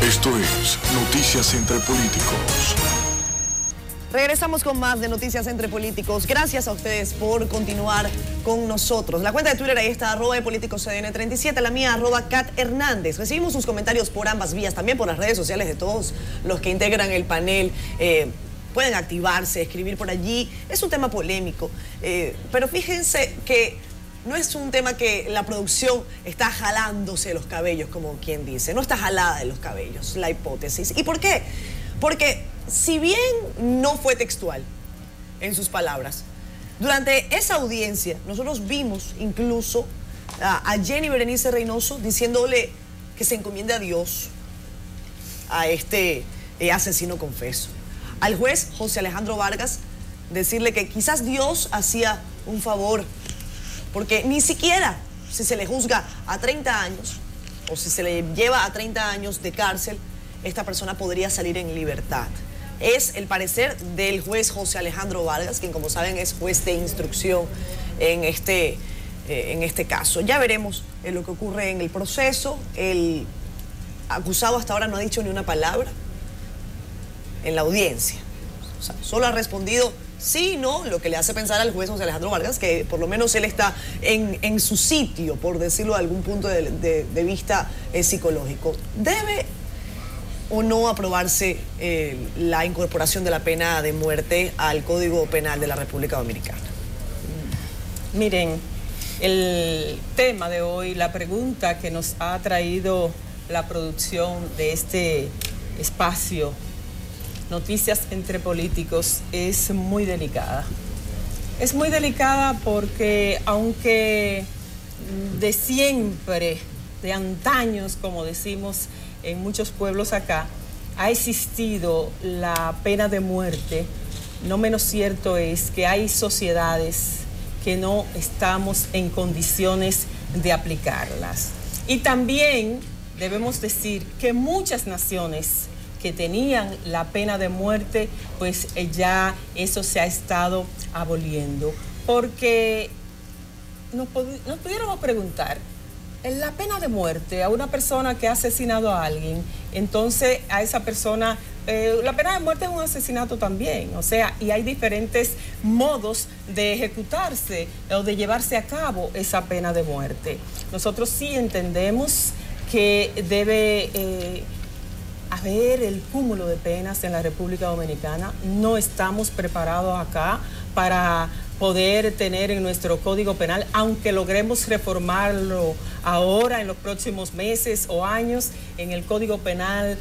Esto es Noticias entre Políticos. Regresamos con más de Noticias entre Políticos. Gracias a ustedes por continuar con nosotros. La cuenta de Twitter ahí está, @políticoscdn37, la mía, @CatHernández. Recibimos sus comentarios por ambas vías, también por las redes sociales de todos los que integran el panel. Pueden activarse, escribir por allí. Es un tema polémico, pero fíjense que no es un tema que la producción está jalándose los cabellos, como quien dice. No está jalada de los cabellos, la hipótesis. ¿Y por qué? Porque si bien no fue textual en sus palabras, durante esa audiencia nosotros vimos incluso a Jenny Berenice Reynoso diciéndole que se encomiende a Dios a este asesino confeso. Al juez José Alejandro Vargas decirle que quizás Dios hacía un favor, porque ni siquiera si se le juzga a 30 años o si se le lleva a 30 años de cárcel, esta persona podría salir en libertad. Es el parecer del juez José Alejandro Vargas, quien, como saben, es juez de instrucción en este caso. Ya veremos lo que ocurre en el proceso. El acusado hasta ahora no ha dicho ni una palabra en la audiencia. O sea, solo ha respondido sí, no, lo que le hace pensar al juez José Alejandro Vargas que por lo menos él está en su sitio, por decirlo de algún punto de vista psicológico. ¿Debe o no aprobarse la incorporación de la pena de muerte al Código Penal de la República Dominicana? Miren, el tema de hoy, la pregunta que nos ha traído la producción de este espacio, Noticias entre Políticos, es muy delicada. Es muy delicada porque aunque de siempre, de antaños, como decimos en muchos pueblos acá, ha existido la pena de muerte, no menos cierto es que hay sociedades que no estamos en condiciones de aplicarlas. Y también debemos decir que muchas naciones que tenían la pena de muerte, pues ya eso se ha estado aboliendo. Porque nos pudiéramos preguntar, en la pena de muerte a una persona que ha asesinado a alguien, entonces a esa persona, la pena de muerte es un asesinato también, o sea, y hay diferentes modos de ejecutarse o de llevarse a cabo esa pena de muerte. Nosotros sí entendemos que debe haber el cúmulo de penas en la República Dominicana. No estamos preparados acá para poder tener en nuestro Código Penal, aunque logremos reformarlo ahora en los próximos meses o años, en el Código Penal,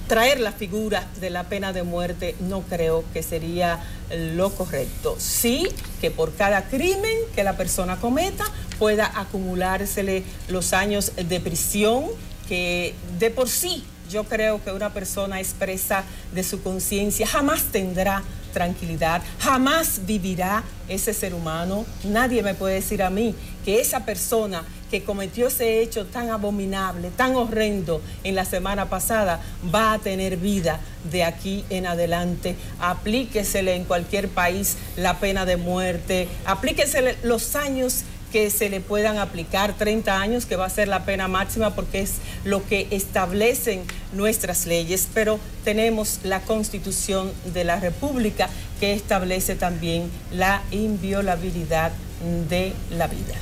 traer la figura de la pena de muerte no creo que sería lo correcto. Sí, que por cada crimen que la persona cometa pueda acumulársele los años de prisión, que de por sí yo creo que una persona expresa de su conciencia jamás tendrá tranquilidad, jamás vivirá ese ser humano. Nadie me puede decir a mí que esa persona que cometió ese hecho tan abominable, tan horrendo en la semana pasada, va a tener vida de aquí en adelante. Aplíquesele en cualquier país la pena de muerte, aplíquesele los años que se le puedan aplicar, 30 años, que va a ser la pena máxima porque es lo que establecen nuestras leyes, pero tenemos la Constitución de la República que establece también la inviolabilidad de la vida.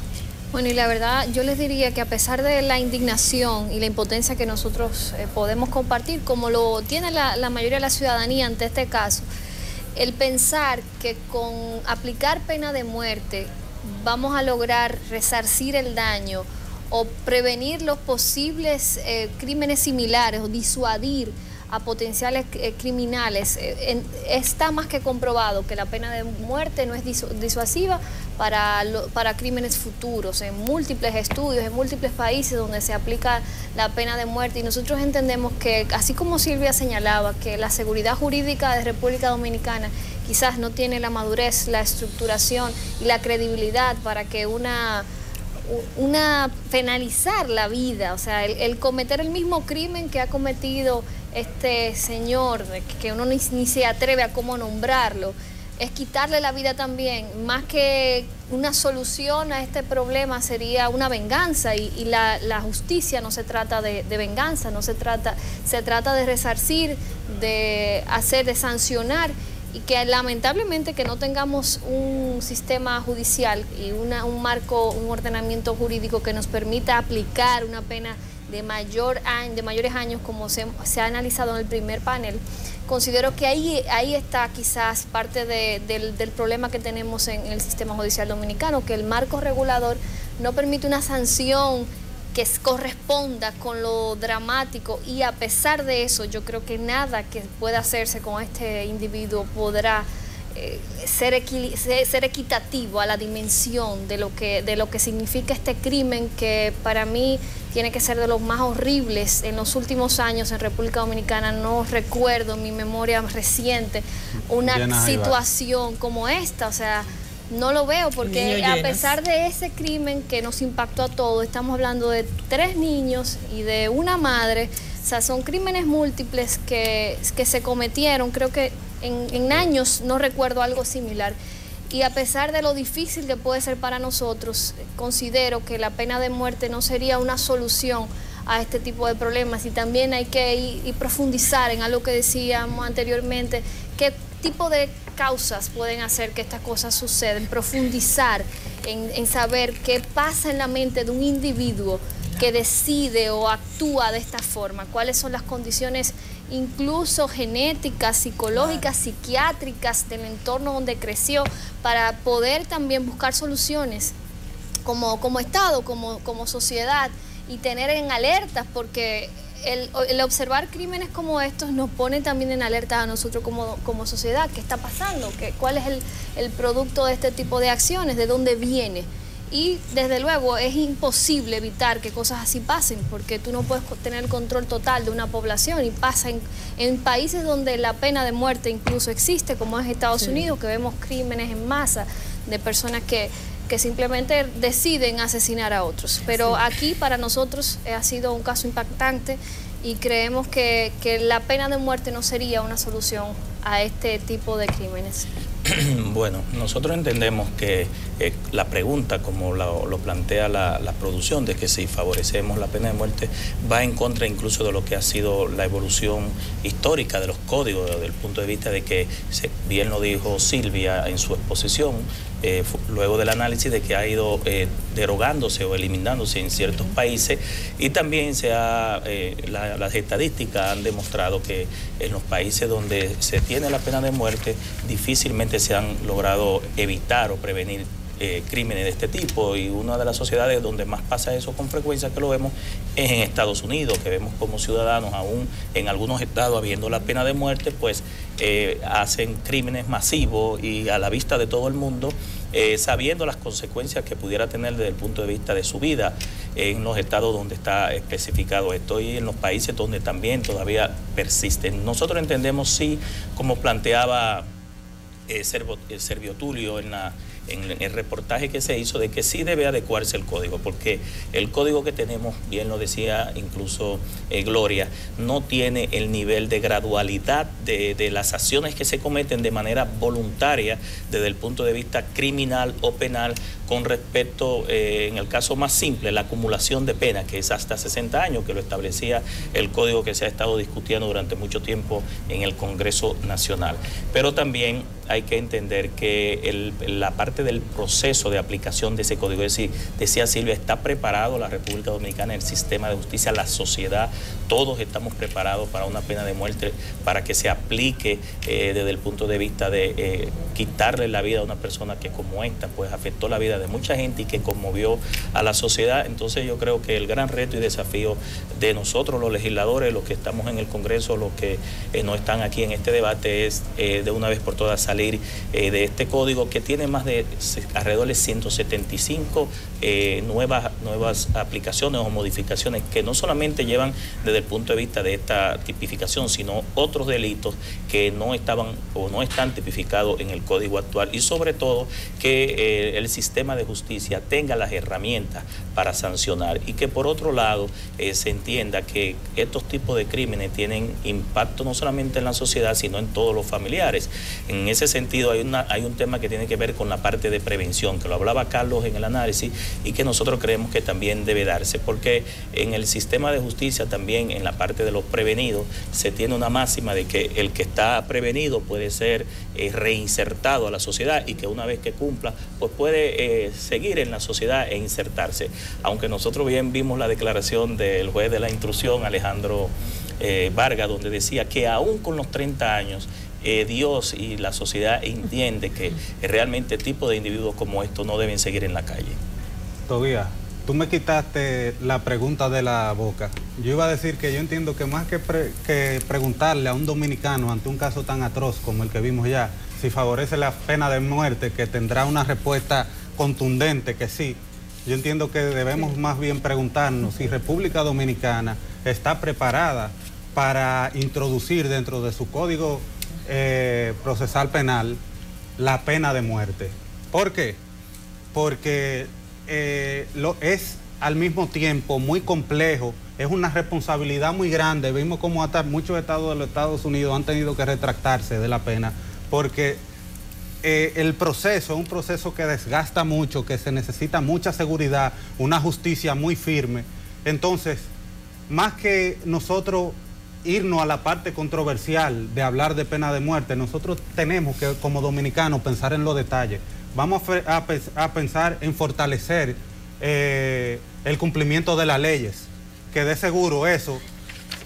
Bueno, y la verdad, yo les diría que a pesar de la indignación y la impotencia que nosotros podemos compartir, como lo tiene la mayoría de la ciudadanía ante este caso, el pensar que con aplicar pena de muerte vamos a lograr resarcir el daño o prevenir los posibles crímenes similares o disuadir a potenciales criminales, está más que comprobado que la pena de muerte no es disuasiva para crímenes futuros. En múltiples estudios, en múltiples países donde se aplica la pena de muerte, y nosotros entendemos que, así como Silvia señalaba, que la seguridad jurídica de República Dominicana quizás no tiene la madurez, la estructuración y la credibilidad para que penalizar la vida, o sea, el cometer el mismo crimen que ha cometido este señor, que uno ni se atreve a cómo nombrarlo, es quitarle la vida también. Más que una solución a este problema sería una venganza, y la justicia no se trata de venganza, se trata de resarcir, de sancionar, y que lamentablemente que no tengamos un sistema judicial y un ordenamiento jurídico que nos permita aplicar una pena de mayores años, como se ha analizado en el primer panel. Considero que ahí está quizás parte del problema que tenemos en el sistema judicial dominicano, que el marco regulador no permite una sanción que corresponda con lo dramático, y a pesar de eso yo creo que nada que pueda hacerse con este individuo podrá ser equitativo a la dimensión de lo que significa este crimen, que para mí tiene que ser de los más horribles en los últimos años en República Dominicana. No recuerdo en mi memoria reciente una situación como esta, o sea, no lo veo, porque a pesar de ese crimen que nos impactó a todos, estamos hablando de 3 niños y de una madre. O sea, son crímenes múltiples que se cometieron. Creo que en años no recuerdo algo similar. Y a pesar de lo difícil que puede ser para nosotros, considero que la pena de muerte no sería una solución a este tipo de problemas. Y también hay que ir profundizar en algo que decíamos anteriormente, qué tipo de causas pueden hacer que estas cosas sucedan, profundizar en saber qué pasa en la mente de un individuo que decide o actúa de esta forma, cuáles son las condiciones incluso genéticas, psicológicas, psiquiátricas del entorno donde creció, para poder también buscar soluciones como Estado, como sociedad, y tener en alertas, porque el observar crímenes como estos nos pone también en alerta a nosotros como sociedad. ¿Qué está pasando? ¿Cuál es el producto de este tipo de acciones? ¿De dónde viene? Y desde luego es imposible evitar que cosas así pasen, porque tú no puedes tener el control total de una población, y pasa en países donde la pena de muerte incluso existe, como es Estados Unidos, que vemos crímenes en masa de personas que simplemente deciden asesinar a otros. Pero aquí para nosotros ha sido un caso impactante, y creemos que la pena de muerte no sería una solución a este tipo de crímenes. Bueno, nosotros entendemos que la pregunta, como lo plantea la producción, de que si favorecemos la pena de muerte, va en contra incluso de lo que ha sido la evolución histórica de los códigos, desde el punto de vista de que, bien lo dijo Silvia en su exposición, luego del análisis de que ha ido derogándose o eliminándose en ciertos países, y también las estadísticas han demostrado que en los países donde se tiene la pena de muerte difícilmente se han logrado evitar o prevenir crímenes de este tipo, y una de las sociedades donde más pasa eso con frecuencia, que lo vemos, es en Estados Unidos, que vemos como ciudadanos, aún en algunos estados habiendo la pena de muerte, pues hacen crímenes masivos y a la vista de todo el mundo, sabiendo las consecuencias que pudiera tener desde el punto de vista de su vida, en los estados donde está especificado esto y en los países donde también todavía persisten. Nosotros entendemos, sí, como planteaba Servio Tulio en el reportaje que se hizo, de que sí debe adecuarse el código, porque el código que tenemos, bien lo decía incluso Gloria, no tiene el nivel de gradualidad de las acciones que se cometen de manera voluntaria desde el punto de vista criminal o penal, con respecto, en el caso más simple, la acumulación de pena, que es hasta 60 años, que lo establecía el código que se ha estado discutiendo durante mucho tiempo en el Congreso Nacional. Pero también hay que entender que la parte del proceso de aplicación de ese código, es decir, decía Silvia, está preparado la República Dominicana, el sistema de justicia, la sociedad, todos estamos preparados para una pena de muerte, para que se aplique desde el punto de vista de quitarle la vida a una persona que, como esta, pues afectó la vida de mucha gente y que conmovió a la sociedad. Entonces yo creo que el gran reto y desafío de nosotros los legisladores, los que estamos en el Congreso, los que no están aquí en este debate, es de una vez por todas salir de este código, que tiene más de alrededor de 175 nuevas aplicaciones o modificaciones, que no solamente llevan desde el punto de vista de esta tipificación, sino otros delitos que no estaban o no están tipificados en el código actual, y sobre todo que el sistema de justicia tenga las herramientas para sancionar, y que por otro lado se entienda que estos tipos de crímenes tienen impacto no solamente en la sociedad, sino en todos los familiares. En ese ese sentido hay un tema que tiene que ver con la parte de prevención, que lo hablaba Carlos en el análisis y que nosotros creemos que también debe darse, porque en el sistema de justicia también, en la parte de los prevenidos, se tiene una máxima de que el que está prevenido puede ser reinsertado a la sociedad y que una vez que cumpla, pues puede seguir en la sociedad e insertarse. Aunque nosotros bien vimos la declaración del juez de la instrucción, Alejandro Vargas, donde decía que aún con los 30 años, Dios y la sociedad entiende que realmente tipo de individuos como estos no deben seguir en la calle. Tobías, tú me quitaste la pregunta de la boca. Yo iba a decir que yo entiendo que más que preguntarle a un dominicano ante un caso tan atroz como el que vimos ya, si favorece la pena de muerte, que tendrá una respuesta contundente que sí. Yo entiendo que debemos más bien preguntarnos si República Dominicana está preparada para introducir dentro de su código procesal penal la pena de muerte. ¿Por qué? Porque es al mismo tiempo muy complejo, es una responsabilidad muy grande. Vimos como hasta muchos estados de los Estados Unidos han tenido que retractarse de la pena, porque el proceso es un proceso que desgasta mucho, que se necesita mucha seguridad, una justicia muy firme. Entonces, más que nosotros irnos a la parte controversial de hablar de pena de muerte, nosotros tenemos que, como dominicanos, pensar en los detalles. Vamos a pensar en fortalecer el cumplimiento de las leyes, que de seguro eso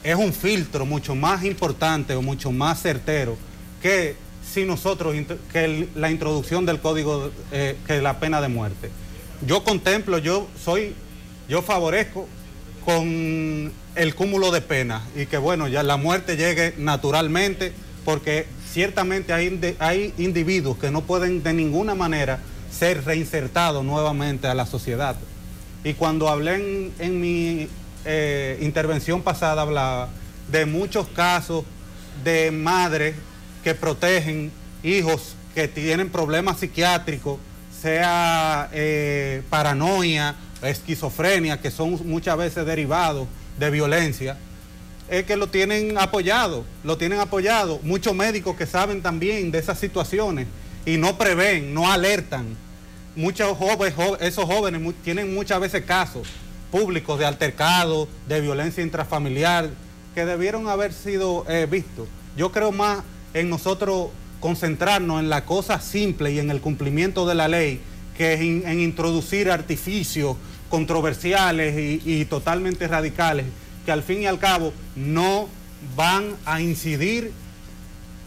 es un filtro mucho más importante o mucho más certero que si nosotros, que la introducción del código, que la pena de muerte. Yo contemplo, yo favorezco con el cúmulo de penas y que bueno, ya la muerte llegue naturalmente, porque ciertamente hay individuos que no pueden de ninguna manera ser reinsertados nuevamente a la sociedad. Y cuando hablé en mi intervención pasada, hablaba de muchos casos de madres que protegen hijos que tienen problemas psiquiátricos, sea paranoia, esquizofrenia, que son muchas veces derivados de violencia, es que lo tienen apoyado. Muchos médicos que saben también de esas situaciones y no prevén, no alertan. Muchos jóvenes, esos jóvenes tienen muchas veces casos públicos de altercados, de violencia intrafamiliar, que debieron haber sido vistos. Yo creo más en nosotros concentrarnos en la cosa simple y en el cumplimiento de la ley, que en introducir artificios controversiales y totalmente radicales, que al fin y al cabo no van a incidir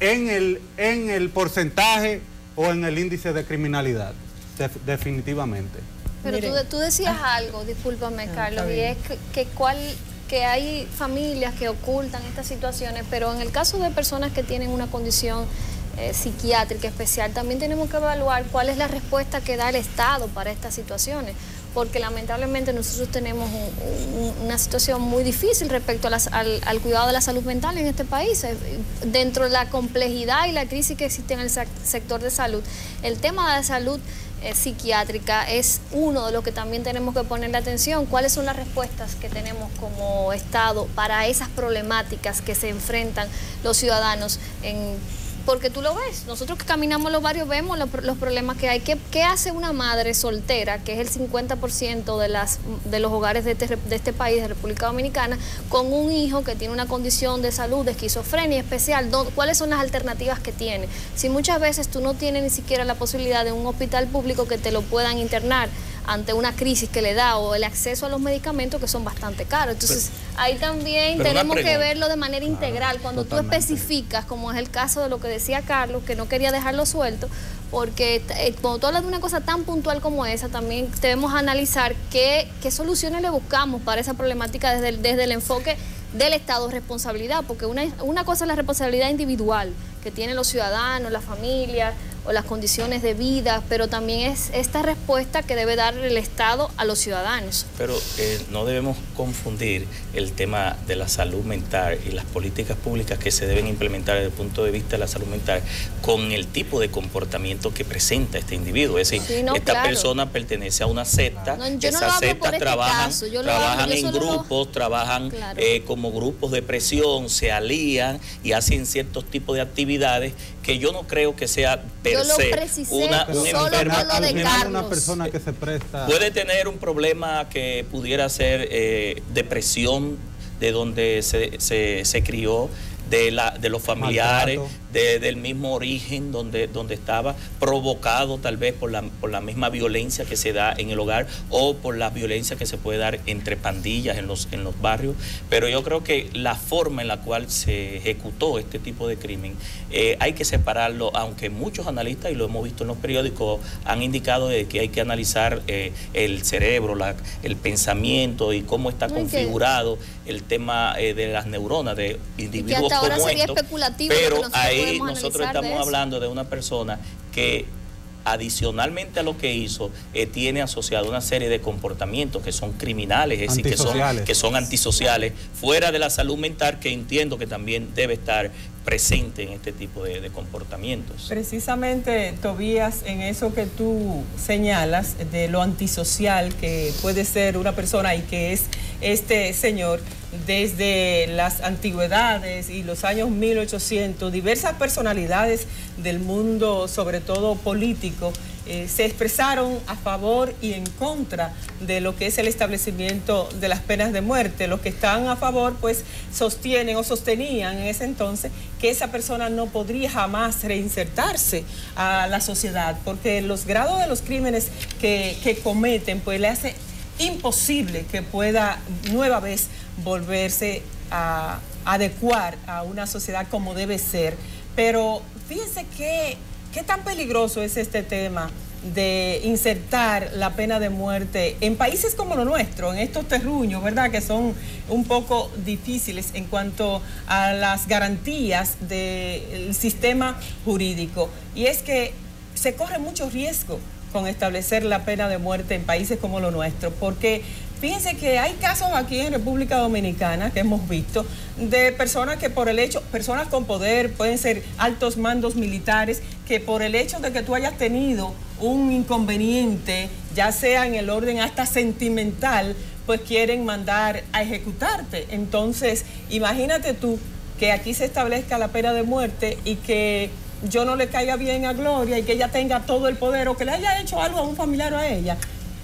en el porcentaje o en el índice de criminalidad, definitivamente. Pero tú decías algo, discúlpame, Carlos, y es que hay familias que ocultan estas situaciones, pero en el caso de personas que tienen una condición psiquiátrica especial, también tenemos que evaluar cuál es la respuesta que da el Estado para estas situaciones, porque lamentablemente nosotros tenemos una situación muy difícil respecto al cuidado de la salud mental en este país. Dentro de la complejidad y la crisis que existe en el sector de salud, el tema de la salud psiquiátrica es uno de los que también tenemos que ponerle atención. ¿Cuáles son las respuestas que tenemos como Estado para esas problemáticas que se enfrentan los ciudadanos porque tú lo ves, nosotros que caminamos los barrios vemos los problemas que hay. ¿Qué hace una madre soltera, que es el 50% de los hogares de este país, de República Dominicana, con un hijo que tiene una condición de salud, de esquizofrenia especial? ¿Cuáles son las alternativas que tiene? Si muchas veces tú no tienes ni siquiera la posibilidad de un hospital público que te lo puedan internar ante una crisis que le da, o el acceso a los medicamentos que son bastante caros. Entonces, ahí también tenemos que verlo de manera integral. Cuando totalmente. Tú especificas, como es el caso de lo que decía Carlos, que no quería dejarlo suelto, porque cuando tú hablas de una cosa tan puntual como esa, también debemos analizar qué soluciones le buscamos para esa problemática desde el enfoque del Estado, responsabilidad, porque una cosa es la responsabilidad individual que tienen los ciudadanos, las familias o las condiciones de vida, pero también es esta respuesta que debe dar el Estado a los ciudadanos. Pero no debemos confundir el tema de la salud mental y las políticas públicas que se deben implementar desde el punto de vista de la salud mental con el tipo de comportamiento que presenta este individuo. Es decir, esta persona pertenece a una secta, esas sectas trabajan en grupos, trabajan como grupos de presión, se alían y hacen ciertos tipos de actividades que yo no creo que sea per Yo lo se precisé un solo enfermo. por lo de Carlos. Una persona que se presta... Puede tener un problema que pudiera ser depresión, de donde se crió, de los familiares, del mismo origen donde estaba, provocado tal vez por la misma violencia que se da en el hogar o por la violencia que se puede dar entre pandillas en los barrios. Pero yo creo que la forma en la cual se ejecutó este tipo de crimen, hay que separarlo, aunque muchos analistas, y lo hemos visto en los periódicos, han indicado de que hay que analizar el cerebro, el pensamiento y cómo está configurado el tema de las neuronas de individuos ahora como sería estos, especulativo, pero nosotros ahí nosotros estamos hablando de una persona que adicionalmente a lo que hizo, tiene asociado una serie de comportamientos que son criminales, es decir, que son antisociales, fuera de la salud mental, que entiendo que también debe estar presente en este tipo de comportamientos. Precisamente, Tobías, en eso que tú señalas de lo antisocial que puede ser una persona y que es este señor, desde las antigüedades y los años 1800, diversas personalidades del mundo, sobre todo político, se expresaron a favor y en contra de lo que es el establecimiento de las penas de muerte. Los que están a favor, pues, sostienen o sostenían en ese entonces que esa persona no podría jamás reinsertarse a la sociedad, porque los grados de los crímenes que cometen, pues, le hace imposible que pueda nueva vez volverse a adecuar a una sociedad como debe ser. Pero fíjense qué tan peligroso es este tema de insertar la pena de muerte en países como lo nuestro, en estos terruños, ¿verdad?, que son un poco difíciles en cuanto a las garantías del sistema jurídico. Y es que se corre mucho riesgo con establecer la pena de muerte en países como lo nuestro, porque fíjense que hay casos aquí en República Dominicana que hemos visto de personas que por el hecho, personas con poder, pueden ser altos mandos militares, que por el hecho de que tú hayas tenido un inconveniente, ya sea en el orden hasta sentimental, pues quieren mandar a ejecutarte. Entonces, imagínate tú que aquí se establezca la pena de muerte y que yo no le caiga bien a Gloria y que ella tenga todo el poder o que le haya hecho algo a un familiar o a ella.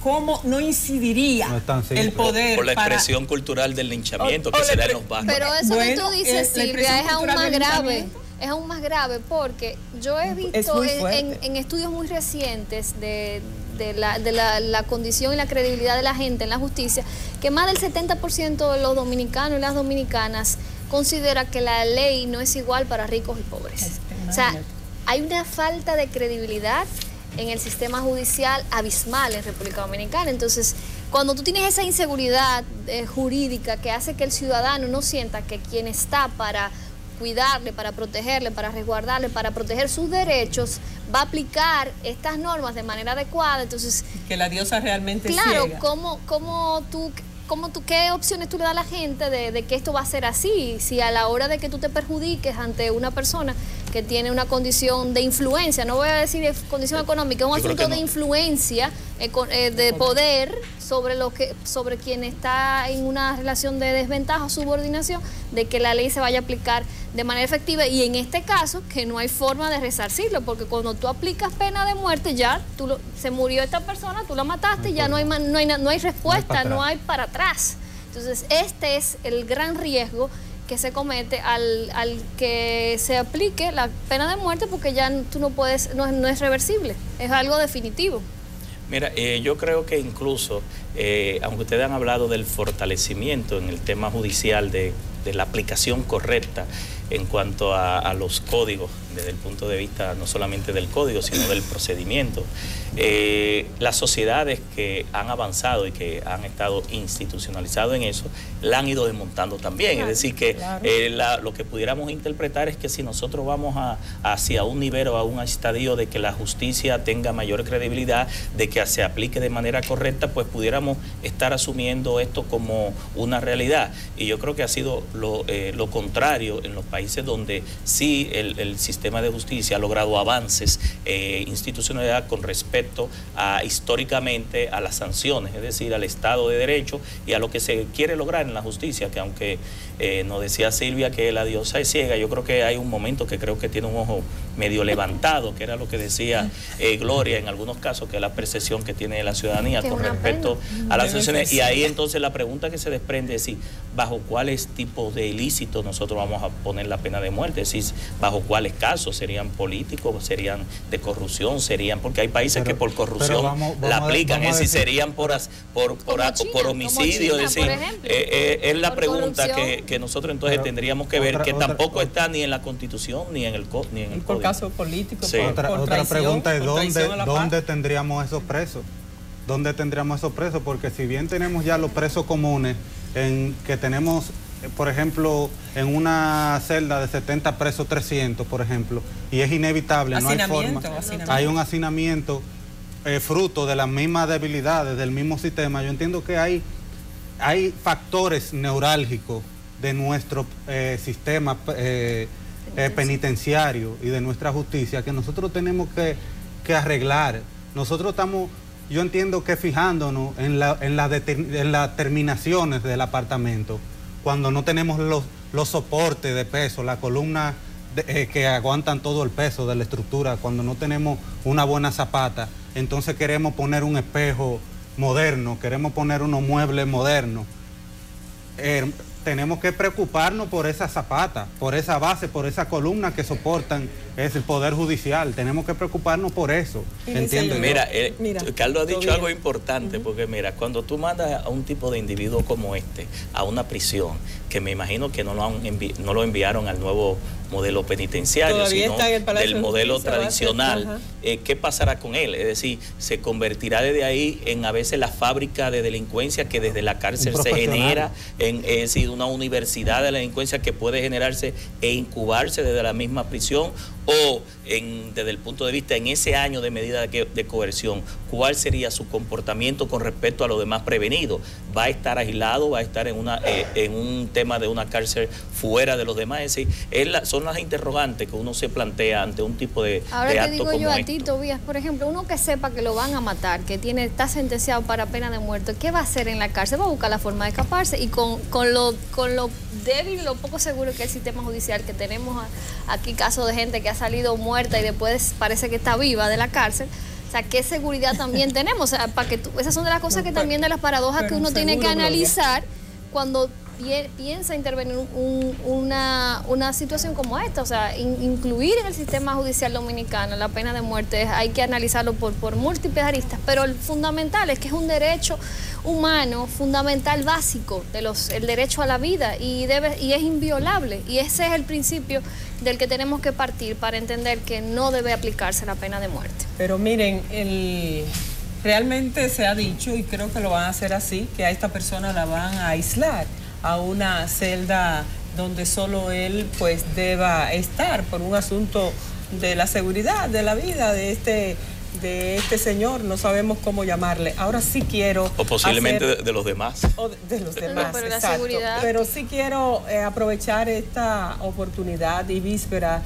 ¿Cómo no incidiría el poder? Por la expresión cultural del linchamiento que se da en los barrios. Pero eso que tú dices, Silvia, es aún más grave. Es aún más grave porque yo he visto en estudios muy recientes de la condición y la credibilidad de la gente en la justicia, que más del 70% de los dominicanos y las dominicanas considera que la ley no es igual para ricos y pobres. O sea, hay una falta de credibilidad en el sistema judicial abismal en República Dominicana. Entonces, cuando tú tienes esa inseguridad jurídica que hace que el ciudadano no sienta que quien está para cuidarle, para protegerle, para resguardarle, para proteger sus derechos, va a aplicar estas normas de manera adecuada, entonces... Que la diosa realmente claro, ciega. ¿qué opciones tú le das a la gente de que esto va a ser así? Si a la hora de que tú te perjudiques ante una persona que tiene una condición de influencia, no voy a decir condición económica, es un asunto de influencia, de poder sobre quien está en una relación de desventaja o subordinación, de que la ley se vaya a aplicar de manera efectiva, y en este caso que no hay forma de resarcirlo, porque cuando tú aplicas pena de muerte ya se murió esta persona, tú la mataste, ya no hay respuesta, no hay para atrás. Entonces este es el gran riesgo que se comete al que se aplique la pena de muerte, porque ya tú no puedes, no es reversible, es algo definitivo. Mira, yo creo que incluso, aunque ustedes han hablado del fortalecimiento en el tema judicial de la aplicación correcta en cuanto a los códigos, desde el punto de vista no solamente del código, sino del procedimiento, las sociedades que han avanzado y que han estado institucionalizadas en eso, la han ido desmontando también. Claro, es decir, que lo que pudiéramos interpretar es que si nosotros vamos hacia un nivel o a un estadio de que la justicia tenga mayor credibilidad, de que se aplique de manera correcta, pues pudiéramos estar asumiendo esto como una realidad. Y yo creo que ha sido lo contrario en los países donde sí el sistema sistema de justicia ha logrado avances, institucionalidad con respecto a históricamente a las sanciones, es decir, al Estado de Derecho y a lo que se quiere lograr en la justicia, que aunque nos decía Silvia que la diosa es ciega, yo creo que hay un momento que creo que tiene un ojo medio levantado, que era lo que decía Gloria en algunos casos, que es la percepción que tiene la ciudadanía con respecto a las sanciones. Y ahí entonces la pregunta que se desprende es si bajo cuáles tipos de ilícitos nosotros vamos a poner la pena de muerte, si bajo cuáles casos, serían políticos, serían de corrupción, serían, porque hay países que por corrupción la aplican, es decir, serían por homicidio, es decir, es la pregunta que nosotros entonces tendríamos que ver, que tampoco está ni en la Constitución ni en el Código. Por caso político, sí. Otra pregunta es ¿dónde tendríamos esos presos? ¿Dónde tendríamos esos presos? Porque si bien tenemos ya los presos comunes, en que tenemos, por ejemplo, en una celda de 70 presos 300, por ejemplo, y es inevitable, no hay forma, hay un hacinamiento fruto de las mismas debilidades del mismo sistema. Yo entiendo que hay factores neurálgicos de nuestro sistema penitenciario y de nuestra justicia que nosotros tenemos que arreglar. Nosotros estamos, yo entiendo que fijándonos en las terminaciones del apartamento, cuando no tenemos los soportes de peso, la columna que aguantan todo el peso de la estructura, cuando no tenemos una buena zapata, entonces queremos poner un espejo moderno, queremos poner unos muebles modernos. Tenemos que preocuparnos por esa zapata, por esa base, por esa columna que soportan es el Poder Judicial. Tenemos que preocuparnos por eso. ¿Entiendes? Mira, Carlos ha dicho algo importante, porque mira, cuando tú mandas a un tipo de individuo como este a una prisión, que me imagino que no lo enviaron al nuevo modelo penitenciario, sino del modelo tradicional, ¿qué pasará con él? Es decir, se convertirá desde ahí en a veces la fábrica de delincuencia que desde la cárcel se genera, es decir, una universidad de la delincuencia que puede generarse e incubarse desde la misma prisión, o desde el punto de vista en ese año de medida de coerción, ¿cuál sería su comportamiento con respecto a los demás prevenidos? ¿Va a estar aislado? ¿Va a estar en un tema de una cárcel fuera de los demás? Es decir, son las interrogantes que uno se plantea ante un tipo de Ahora te acto digo como yo a esto. ti, Tobías, por ejemplo, uno que sepa que lo van a matar, que está sentenciado para pena de muerte, ¿qué va a hacer en la cárcel? Va a buscar la forma de escaparse, y con lo débil, lo poco seguro que es el sistema judicial, que tenemos aquí casos de gente que ha salido muerta y después parece que está viva de la cárcel. O sea, ¿qué seguridad también tenemos? O sea, esas son de las cosas que también, de las paradojas que uno tiene que analizar cuando piensa intervenir una situación como esta. O sea, incluir en el sistema judicial dominicano la pena de muerte, hay que analizarlo por múltiples aristas, pero el fundamental es que es un derecho humano fundamental, básico, el derecho a la vida, y es inviolable, y ese es el principio del que tenemos que partir para entender que no debe aplicarse la pena de muerte. Pero miren, realmente se ha dicho, y creo que lo van a hacer así, que a esta persona la van a aislar a una celda donde solo él pues deba estar, por un asunto de la seguridad, de la vida de este señor, no sabemos cómo llamarle. Ahora sí quiero... O posiblemente de los demás. O de los demás, pero la exacto. seguridad... Pero sí quiero aprovechar esta oportunidad y víspera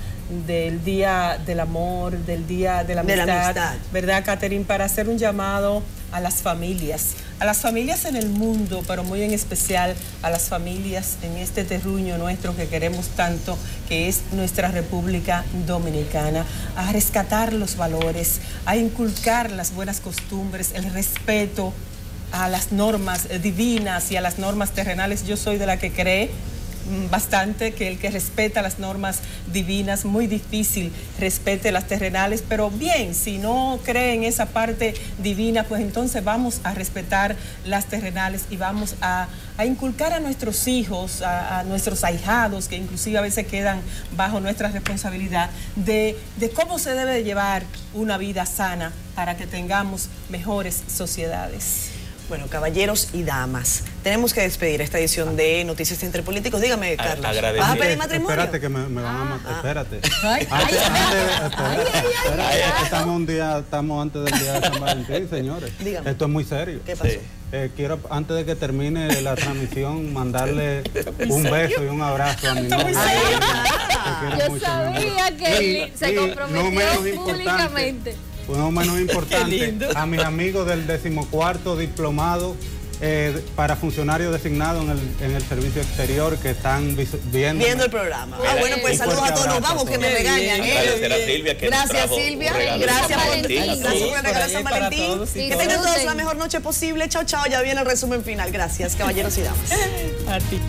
del Día del Amor, del Día de la Amistad, ¿verdad, Catherine? Para hacer un llamado a las familias en el mundo, pero muy en especial a las familias en este terruño nuestro que queremos tanto, que es nuestra República Dominicana, a rescatar los valores, a inculcar las buenas costumbres, el respeto a las normas divinas y a las normas terrenales. Yo soy de la que cree bastante que el que respeta las normas divinas, muy difícil respete las terrenales, pero bien, si no cree en esa parte divina, pues entonces vamos a respetar las terrenales y vamos a inculcar a nuestros hijos, a nuestros ahijados, que inclusive a veces quedan bajo nuestra responsabilidad, de cómo se debe llevar una vida sana para que tengamos mejores sociedades. Bueno, caballeros y damas, tenemos que despedir esta edición de Noticias Entre Políticos. Dígame, Carlos, ¿vas a pedir matrimonio? Espérate que me van a matar. Espérate. Estamos antes del día de San Valentín, señores. Dígame. Esto es muy serio. ¿Qué pasó? Quiero, antes de que termine la transmisión, mandarle un beso y un abrazo a mi novia. Yo sabía que se comprometió públicamente. No menos importante, a mis amigos del 14º diplomado para funcionarios designados en el servicio exterior que están viendo el programa. Bueno, pues saludos a todos. Nos vamos, que me regañan. Agradecer a Silvia que gracias, Silvia. Gracias por el regalo de San Valentín. Que tengan todos la mejor noche posible. Chao, chao. Ya viene el resumen final. Gracias, caballeros y damas. A ti.